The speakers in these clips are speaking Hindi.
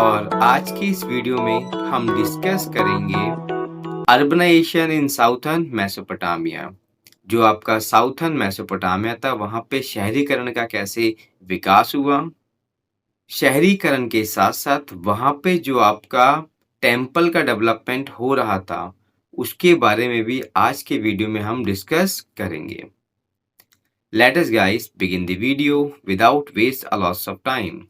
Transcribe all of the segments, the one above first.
और आज की इस वीडियो में हम डिस्कस करेंगे अर्बनाइजेशन इन साउथर्न मेसोपोटामिया। जो आपका साउथर्न मेसोपोटामिया था वहाँ पे शहरीकरण का कैसे विकास हुआ, शहरीकरण के साथ साथ वहाँ पे जो आपका टेम्पल का डेवलपमेंट हो रहा था उसके बारे में भी आज के वीडियो में हम डिस्कस करेंगे। Let us guys begin the video without waste a lot of time.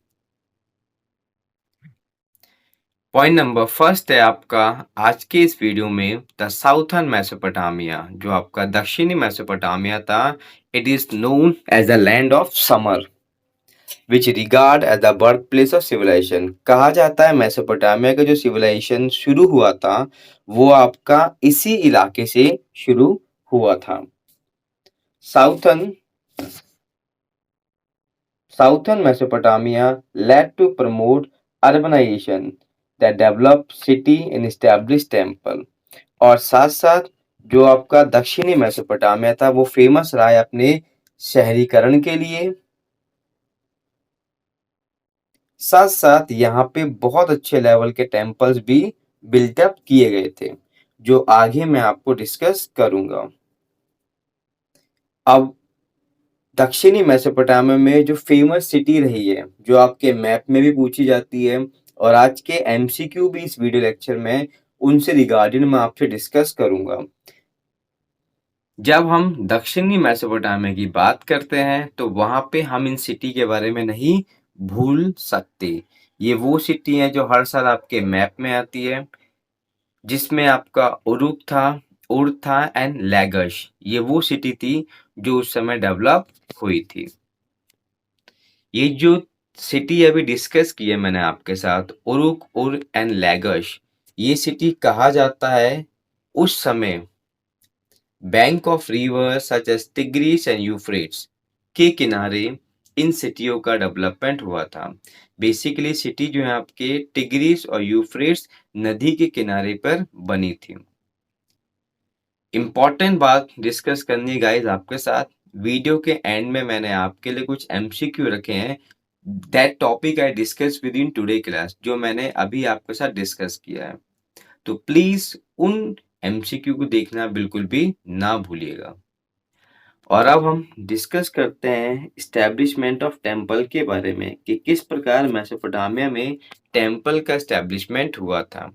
Point number first है आपका आज के इस वीडियो में द साउथर्न मेसोपोटामिया। जो आपका दक्षिणी मेसोपोटामिया था, it is known as the land of Sumer which regard as the birth place of civilisation. कहा जाता है मेसोपोटामिया का जो सिविलाइजेशन शुरू हुआ था वो आपका इसी इलाके से शुरू हुआ था। Southern Mesopotamia led to promote urbanization that developed city and established temple। और साथ साथ जो आपका दक्षिणी मेसोपोटामिया था वो फेमस रहा है अपने शहरीकरण के लिए। साथ साथ यहाँ पे बहुत अच्छे लेवल के टेम्पल्स भी बिल्टअप किए गए थे जो आगे मैं आपको डिस्कस करूंगा। अब दक्षिणी मेसोपोटामिया में जो फेमस सिटी रही है जो आपके मैप में भी पूछी जाती है और आज के एमसीक्यू भी इस वीडियो लेक्चर में उनसे रिगार्डिंग मैं आपसे डिस्कस करूंगा। जब हम दक्षिणी मेसोपोटामिया की बात करते हैं तो वहां पे हम इन सिटी के बारे में नहीं भूल सकते। ये वो सिटी है जो हर साल आपके मैप में आती है, जिसमें आपका उरुक था, उर था एंड लैगश। ये वो सिटी थी जो उस समय डेवलप हुई थी। ये जो सिटी अभी डिस्कस की है मैंने आपके साथ, उरुक, उर एंड लैगश, ये सिटी कहा जाता है उस समय bank of river such as Tigris and Euphrates के किनारे इन सिटियों का डेवलपमेंट हुआ था। बेसिकली सिटी जो है आपके टिग्रिस और यूफ्रेट्स नदी के किनारे पर बनी थी। इम्पॉर्टेंट बात डिस्कस करनी गाइस आपके साथ, वीडियो के एंड में मैंने आपके लिए कुछ एमसीक्यू रखे हैं। That topic I discuss with in today class, जो मैंने अभी आपके साथ डिस्कस किया है, तो प्लीज उन एमसीक्यू को देखना बिल्कुल भी ना भूलिएगा। और अब हम डिस्कस करते हैं इस्टेब्लिशमेंट ऑफ टेम्पल के बारे में कि किस प्रकार मेसोपोटामिया में टेम्पल का इस्टेब्लिशमेंट हुआ था।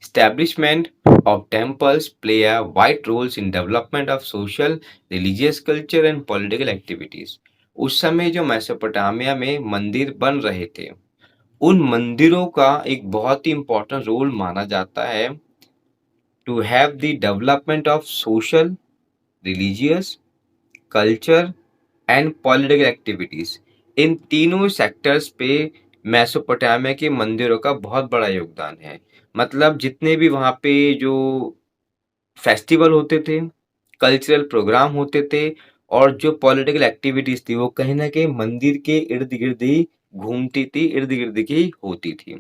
Establishment of temples play a vital roles in development of social, religious culture and political activities। उस समय जो मेसोपोटामिया में मंदिर बन रहे थे उन मंदिरों का एक बहुत ही इम्पोर्टेंट रोल माना जाता है to have the development of social, religious, culture and political activities. इन तीनों सेक्टर्स पे मेसोपोटामिया के मंदिरों का बहुत बड़ा योगदान है। मतलब जितने भी वहाँ पे जो फेस्टिवल होते थे, कल्चरल प्रोग्राम होते थे और जो पॉलिटिकल एक्टिविटीज थी वो कहीं ना कहीं मंदिर के इर्द गिर्द ही घूमती थी, इर्द गिर्द की होती थी।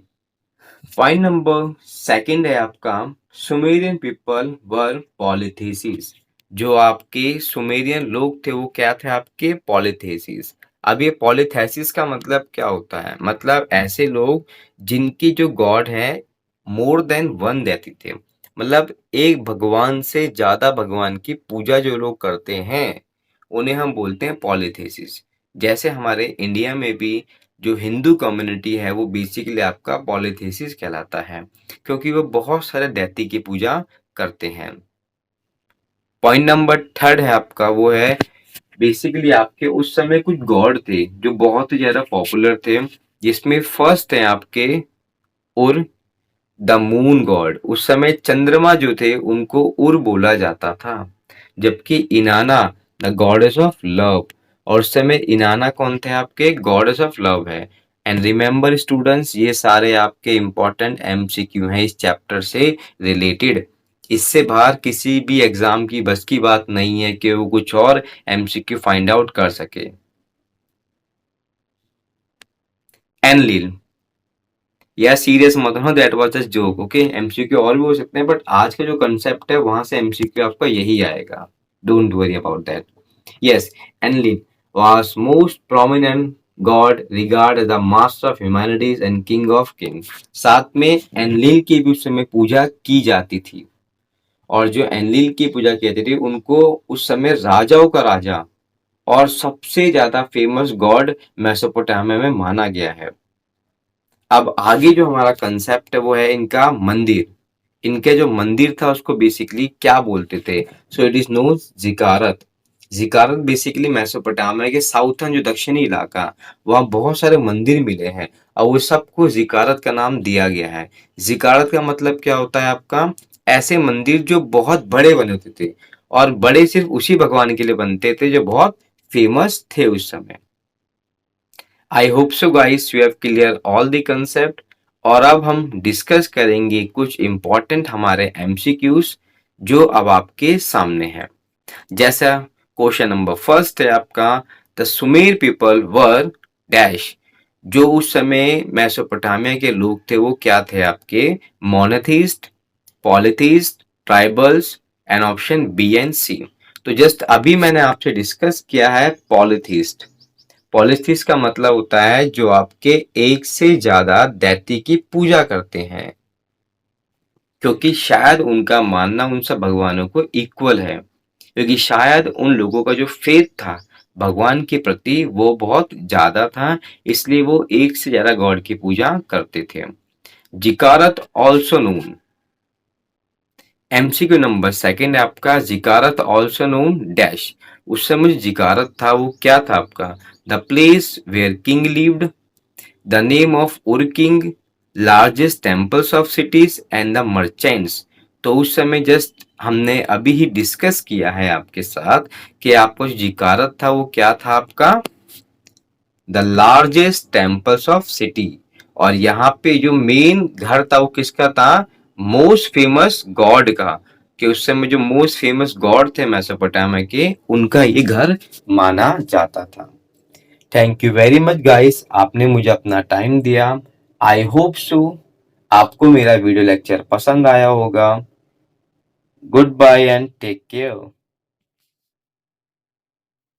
पॉइंट नंबर सेकंड है आपका सुमेरियन पीपल वर पॉलिथेसिस। जो आपके सुमेरियन लोग थे वो क्या थे आपके पॉलिथेसिस। अब ये पॉलिथेसिस का मतलब क्या होता है, मतलब ऐसे लोग जिनकी जो गॉड है मोर देन वन देती थे, मतलब एक भगवान से ज्यादा भगवान की पूजा जो लोग करते हैं उन्हें हम बोलते हैं पॉलिथेसिस। जैसे हमारे इंडिया में भी जो हिंदू कम्युनिटी है वो बेसिकली आपका पॉलिथेसिस कहलाता है क्योंकि वो बहुत सारे दैती की पूजा करते हैं। पॉइंट नंबर थर्ड है आपका, वो है बेसिकली आपके उस समय कुछ गॉड थे जो बहुत ही ज्यादा पॉपुलर थे, जिसमें फर्स्ट है आपके उर द मून गॉड। उस समय चंद्रमा जो थे उनको उर बोला जाता था, जबकि इनाना द गॉडेस ऑफ लव, और उस समय इनाना कौन थे आपके गॉडेस ऑफ लव है। एंड रिमेंबर स्टूडेंट्स, ये सारे आपके इंपॉर्टेंट एमसीक्यू हैं इस चैप्टर से रिलेटेड। इससे बाहर किसी भी एग्जाम की बस की बात नहीं है कि वो कुछ और एमसीक्यू फाइंड आउट कर सके। एनलिल, या सीरियस मत हो, that was just joke, okay. MCQ और भी हो सकते हैं बट आज का जो कंसेप्ट है वहां से एमसीक्यू आपका यही आएगा, don't worry about that. Yes, Enlil was most prominent god, regard as the master of humanities and king of king. साथ में एनलिल की भी उस समय पूजा की जाती थी, और जो एनलिल की पूजा की जाती थी उनको उस समय राजाओं का राजा और सबसे ज्यादा फेमस गॉड मेसोपोटामिया में माना गया है। अब आगे जो हमारा कंसेप्ट है वो है इनका मंदिर। इनके जो मंदिर था उसको बेसिकली क्या बोलते थे? So it is known ziggurat. Ziggurat basically Mesopotamia के साउथर्न जो दक्षिणी इलाका, वहाँ बहुत सारे मंदिर मिले हैं और वो सबको जिकारत का नाम दिया गया है। जिकारत का मतलब क्या होता है आपका? ऐसे मंदिर जो बहुत बड़े बने होते थे, और बड़े सिर्फ उसी भगवान के लिए बनते थे जो बहुत फेमस थे उस समय। I hope so guys you have clear all the concept. और अब हम डिस्कस करेंगे कुछ इंपॉर्टेंट हमारे एमसीक्यूज जो अब आपके सामने हैं। जैसा क्वेश्चन नंबर फर्स्ट है आपका, the Sumer people were dash. जो उस समय मेसोपोटामिया के लोग थे वो क्या थे आपके? Monotheist, polytheist, tribals, and option B and C. तो जस्ट अभी मैंने आपसे डिस्कस किया है पॉलीथीस्ट। पॉलीथीस्ट का मतलब होता है जो आपके एक से ज्यादा दैत्य की पूजा करते हैं, क्योंकि शायद उनका मानना उन सब भगवानों को इक्वल है, क्योंकि शायद उन लोगों का जो फेथ था भगवान के प्रति वो बहुत ज्यादा था, इसलिए वो एक से ज्यादा गॉड की पूजा करते थे। Ziggurat also known, MCQ number second है आपका, जिकारत ऑल्सो नोन डैश। उस समय जो जिकारत था वो क्या था आपका? The place where king lived, the name of Ur king, largest temples of cities and the merchants. तो उस समय जस्ट हमने अभी ही डिस्कस किया है आपके साथ कि आपको जो जिकारत था वो क्या था आपका? The largest temples of city. और यहाँ पे जो मेन घर था वो किसका था? मोस्ट फेमस गॉड का, कि उस समय जो मोस्ट फेमस गॉड थे मेसोपोटामिया के, उनका ये घर माना जाता था। Thank you very much guys, आपने मुझे अपना टाइम दिया। आई होप सो आपको मेरा वीडियो लेक्चर पसंद आया होगा। Goodbye and take care.